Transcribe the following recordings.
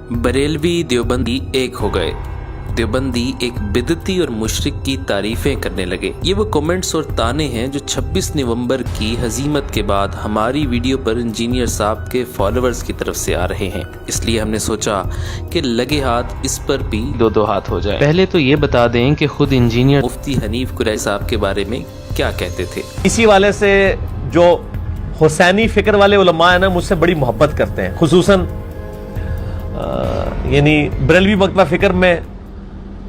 बरेलवी देवबंदी एक हो गए। देवबंदी एक बिदती और मुशरिक की तारीफें करने लगे। ये वो कमेंट्स और ताने हैं जो 26 नवंबर की हजीमत के बाद हमारी वीडियो पर इंजीनियर साहब के फॉलोअर्स की तरफ से आ रहे हैं। इसलिए हमने सोचा कि लगे हाथ इस पर भी दो हाथ हो जाए। पहले तो ये बता दें कि खुद इंजीनियर मुफ्ती हनीफ कुरैशी साहब के बारे में क्या कहते थे। इसी वाले से जो हुसैनी फिक्र वाले उलमा है ना, मुझसे बड़ी मोहब्बत करते हैं। खुसूसन यानी बरेलवी मकतबा फिक्र में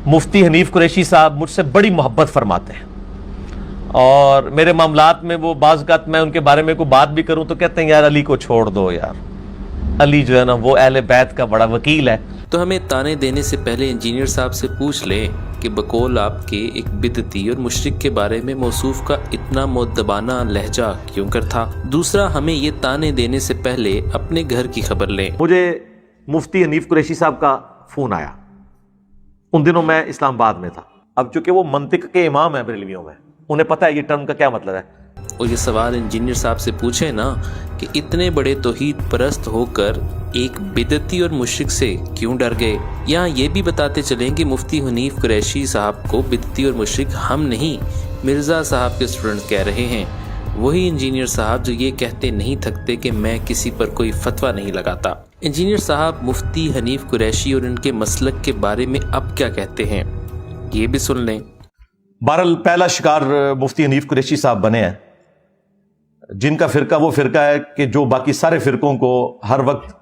मुफ्ती हनीफ कुरैशी साहब मुझसे बड़ी मोहब्बत फरमाते हैं और मेरे मामलात में वो बाज़ मैं उनके बारे में कोई बात भी करूं तो कहते हैं यार अली को छोड़ दो, यार अली जो है ना वो अहले बैत का बड़ा वकील है। तो हमें ताने देने से पहले इंजीनियर साहब से पूछ लें कि बकौल आपके एक बिदती और मुशरिक के बारे में मौसूफ का इतना मुअद्दबाना लहजा क्यों कर था। दूसरा, हमें ये ताने देने से पहले अपने घर की खबर लें। मुझे मुफ्ती हनीफ कुरैशी साहब का फोन आया, उन दिनों मैं इस्लामाबाद में था। अब चूंकि वो मंतिक के इमाम हैं बरेलवियों में, उन्हें पता है ये टर्म का क्या मतलब है। और ये सवाल इंजीनियर साहब से पूछे ना कि इतने बड़े तौहीद परस्त होकर एक बिदती और मुशरिक से क्यों डर गए। यहाँ ये भी बताते चलें कि मुफ्ती हनीफ कुरैशी साहब को बिदती और मुशरिक हम नहीं, मिर्ज़ा साहब के स्टूडेंट कह रहे हैं। वही इंजीनियर साहब जो ये कहते नहीं थकते कि मैं किसी पर कोई फतवा नहीं लगाता। इंजीनियर साहब मुफ्ती हनीफ कुरैशी और इनके मसलक के बारे में अब क्या कहते हैं, ये भी सुन लें। बहरहाल पहला शिकार मुफ्ती हनीफ कुरैशी साहब बने हैं, जिनका फिरका वो फिरका है कि जो बाकी सारे फिरकों को हर वक्त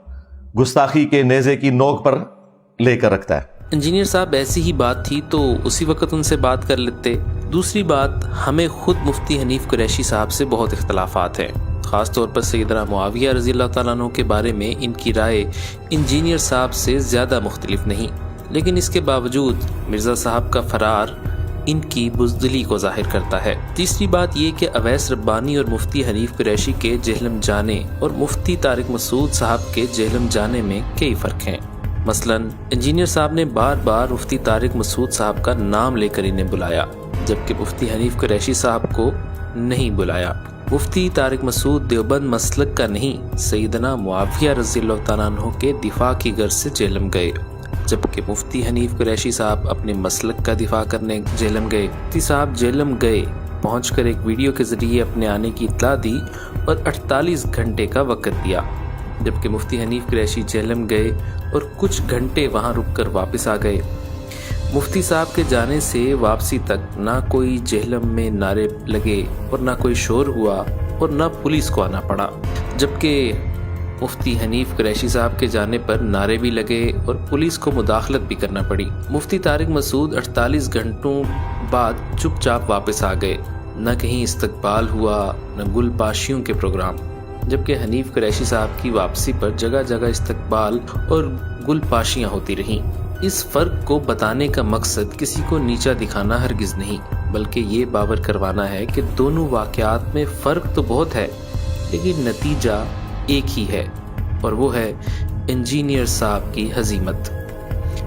गुस्ताखी के नेज़े की नोक पर लेकर रखता है। इंजीनियर साहब ऐसी ही बात थी तो उसी वक्त उनसे बात कर लेते। दूसरी बात, हमें खुद मुफ्ती हनीफ कुरैशी साहब से बहुत इख्तलाफात हैं। ख़ास तौर पर सैयदना मुआविया रज़ी अल्लाह तआला अन्हु के बारे में इनकी राय इंजीनियर साहब से ज़्यादा मुख्तलिफ नहीं, लेकिन इसके बावजूद मिर्ज़ा साहब का फरार इनकी बुज़दिली को ज़ाहिर करता है। तीसरी बात ये कि अवैस रब्बानी और मुफ्ती हनीफ कुरैशी के जेहलम जाने और मुफ्ती तारिक मसूद साहब के जेहलम जाने में कई फ़र्क हैं। मसलन इंजीनियर साहब ने बार बार मुफ्ती तारिक मसूद साहब का नाम लेकर इन्हें बुलाया, जबकि मुफ्ती हनीफ कुरैशी साहब को नहीं बुलाया। मुफ्ती तारिक मसूद देवबंद मसलक का नहीं, सैयदना मुआविया रज़ी अल्लाह तआला अन्हु के दिफा की गर्ज से जेहलम गए, जबकि मुफ्ती हनीफ कुरैशी साहब अपने मसलक का दिफा करने जेहलम गए। मुफ्ती साहब जेहलम गए, पहुंचकर एक वीडियो के जरिए अपने आने की इत्तला दी और 48 घंटे का वक्त दिया, जबकि मुफ्ती हनीफ कुरैशी जेहलम गए और कुछ घंटे वहां रुककर वापस आ गए। मुफ्ती साहब के जाने से वापसी तक ना कोई जेहलम में नारे लगे और ना कोई शोर हुआ और ना पुलिस को आना पड़ा, जबकि मुफ्ती हनीफ कुरैशी साहब के जाने पर नारे भी लगे और पुलिस को मुदाखलत भी करना पड़ी। मुफ्ती तारिक मसूद 48 घंटों बाद चुपचाप वापस आ गए। न कहीं इस्तकबाल हुआ, न गुलपाशियों के प्रोग्राम, जबकि हनीफ कुरैशी साहब की वापसी पर जगह जगह इस्तकबाल और गुलपाशियां होती रहीं। इस फर्क को बताने का मकसद किसी को नीचा दिखाना हरगिज नहीं, बल्कि ये बावर करवाना है कि दोनों वाक़यात में फ़र्क तो बहुत है, लेकिन नतीजा एक ही है, और वो है इंजीनियर साहब की हजीमत।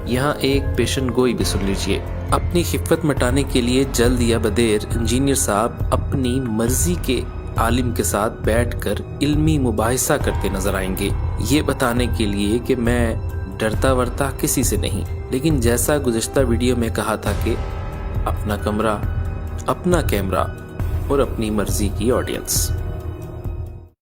यहाँ एक पेशन गोई भी सुन लीजिए। अपनी खिफ़त मिटाने के लिए जल्द या बदेर इंजीनियर साहब अपनी मर्जी के आलिम के साथ बैठकर इल्मी मुबाहिसा करते नजर आएंगे, ये बताने के लिए कि मैं डरता वरता किसी से नहीं, लेकिन जैसा गुज़श्ता वीडियो में कहा था कि अपना कमरा, अपना कैमरा और अपनी मर्जी की ऑडियंस।